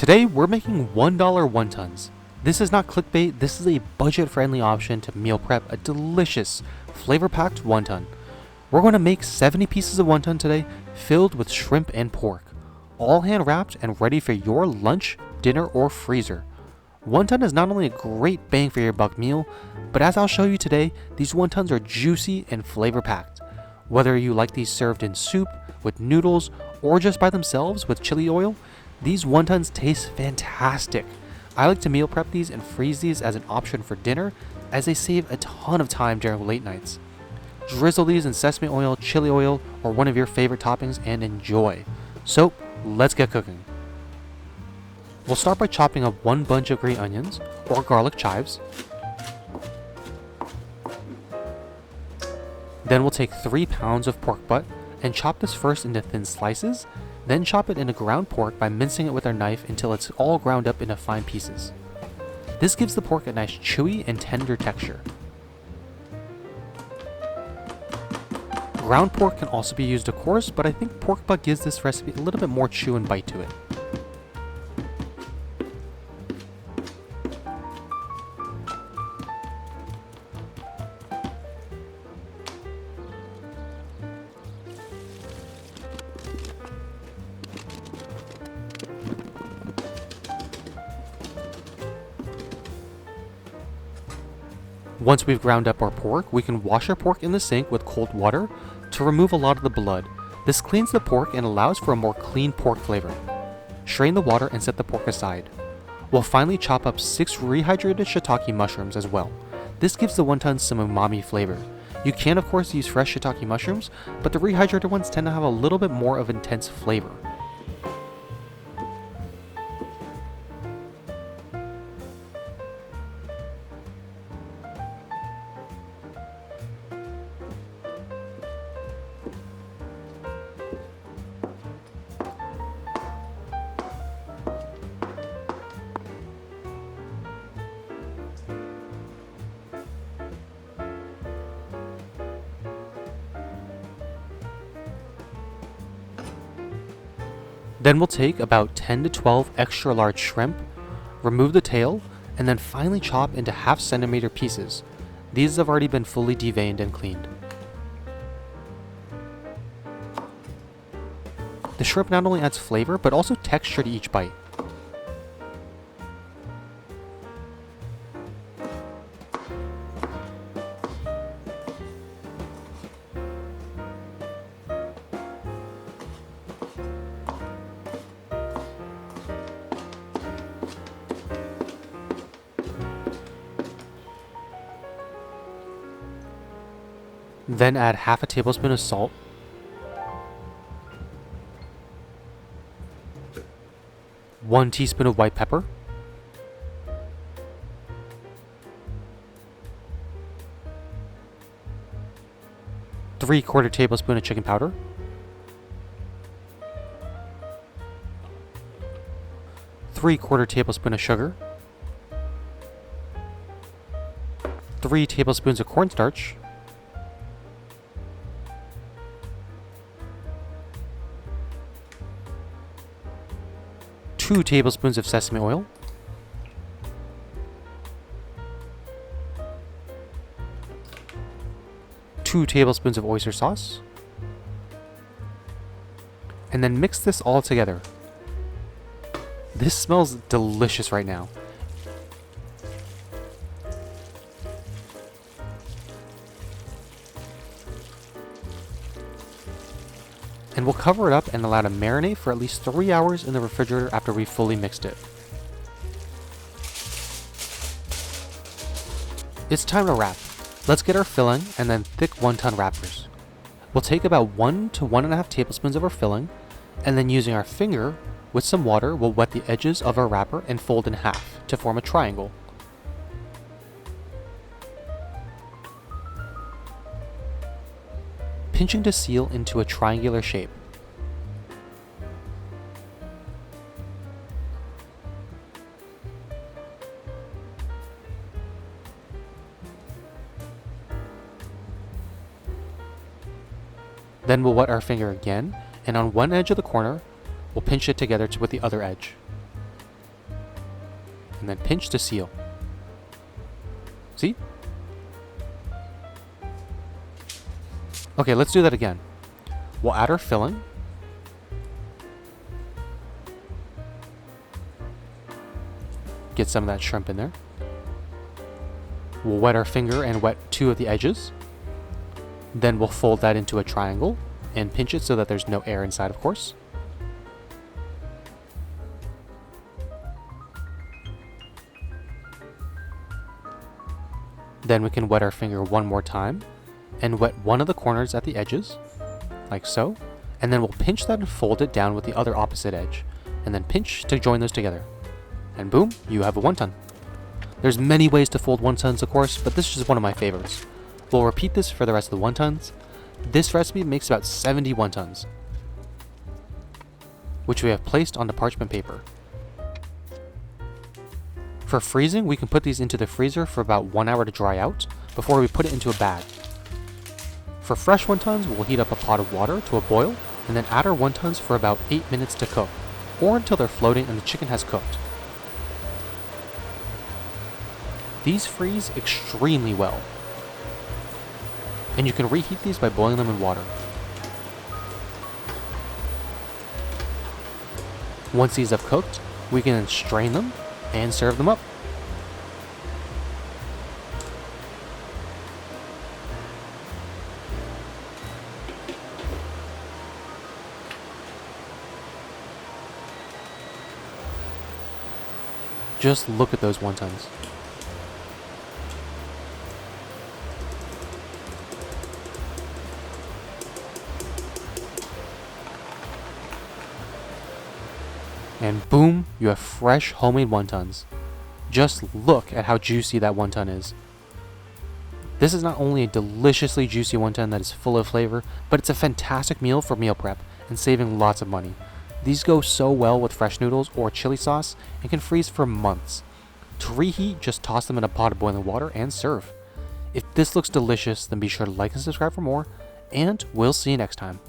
Today we're making $1 wontons. This is not clickbait, this is a budget-friendly option to meal prep a delicious, flavor-packed wonton. We're going to make 70 pieces of wonton today, filled with shrimp and pork, all hand-wrapped and ready for your lunch, dinner, or freezer. Wonton is not only a great bang for your buck meal, but as I'll show you today, these wontons are juicy and flavor-packed. Whether you like these served in soup, with noodles, or just by themselves with chili oil, these wontons taste fantastic. I like to meal prep these and freeze these as an option for dinner, as they save a ton of time during late nights. Drizzle these in sesame oil, chili oil, or one of your favorite toppings and enjoy. So, let's get cooking. We'll start by chopping up one bunch of green onions, or garlic chives. Then we'll take 3 pounds of pork butt and chop this first into thin slices, then chop it into ground pork by mincing it with our knife until it's all ground up into fine pieces. This gives the pork a nice chewy and tender texture. Ground pork can also be used of course, but I think pork butt gives this recipe a little bit more chew and bite to it. Once we've ground up our pork, we can wash our pork in the sink with cold water to remove a lot of the blood. This cleans the pork and allows for a more clean pork flavor. Strain the water and set the pork aside. We'll finally chop up 6 rehydrated shiitake mushrooms as well. This gives the wontons some umami flavor. You can of course use fresh shiitake mushrooms, but the rehydrated ones tend to have a little bit more of intense flavor. Then we'll take about 10 to 12 extra large shrimp, remove the tail, and then finely chop into half-centimeter pieces. These have already been fully deveined and cleaned. The shrimp not only adds flavor, but also texture to each bite. Then add half a tablespoon of salt, 1 teaspoon of white pepper, 3/4 tablespoon of chicken powder, 3/4 tablespoon of sugar, 3 tablespoons of cornstarch, 2 tablespoons of sesame oil, 2 tablespoons of oyster sauce, and then mix this all together. This smells delicious right now. And we'll cover it up and allow it to marinate for at least 3 hours in the refrigerator after we've fully mixed it. It's time to wrap. Let's get our filling and then thick wonton wrappers. We'll take about 1 to 1.5 tablespoons of our filling, and then using our finger with some water, we'll wet the edges of our wrapper and fold in half to form a triangle. Pinching to seal into a triangular shape. Then we'll wet our finger again, and on one edge of the corner, we'll pinch it together with the other edge. and then pinch to seal. See? Okay, let's do that again. We'll add our filling. Get some of that shrimp in there. We'll wet our finger and wet 2 of the edges. Then we'll fold that into a triangle and pinch it so that there's no air inside, of course. Then we can wet our finger one more time and wet one of the corners at the edges, like so. And then we'll pinch that and fold it down with the other opposite edge, and then pinch to join those together. And boom, you have a wonton. There's many ways to fold wontons, of course, but this is just one of my favorites. We'll repeat this for the rest of the wontons. This recipe makes about 70 wontons, which we have placed onto parchment paper. For freezing, we can put these into the freezer for about 1 hour to dry out before we put it into a bag. For fresh wontons, we'll heat up a pot of water to a boil and then add our wontons for about 8 minutes to cook, or until they're floating and the chicken has cooked. These freeze extremely well, and you can reheat these by boiling them in water. Once these have cooked, we can then strain them and serve them up. Just look at those wontons. And boom, you have fresh homemade wontons. Just look at how juicy that wonton is. This is not only a deliciously juicy wonton that is full of flavor, but it's a fantastic meal for meal prep and saving lots of money. These go so well with fresh noodles or chili sauce and can freeze for months. To reheat, just toss them in a pot of boiling water and serve. If this looks delicious, then be sure to like and subscribe for more, and we'll see you next time.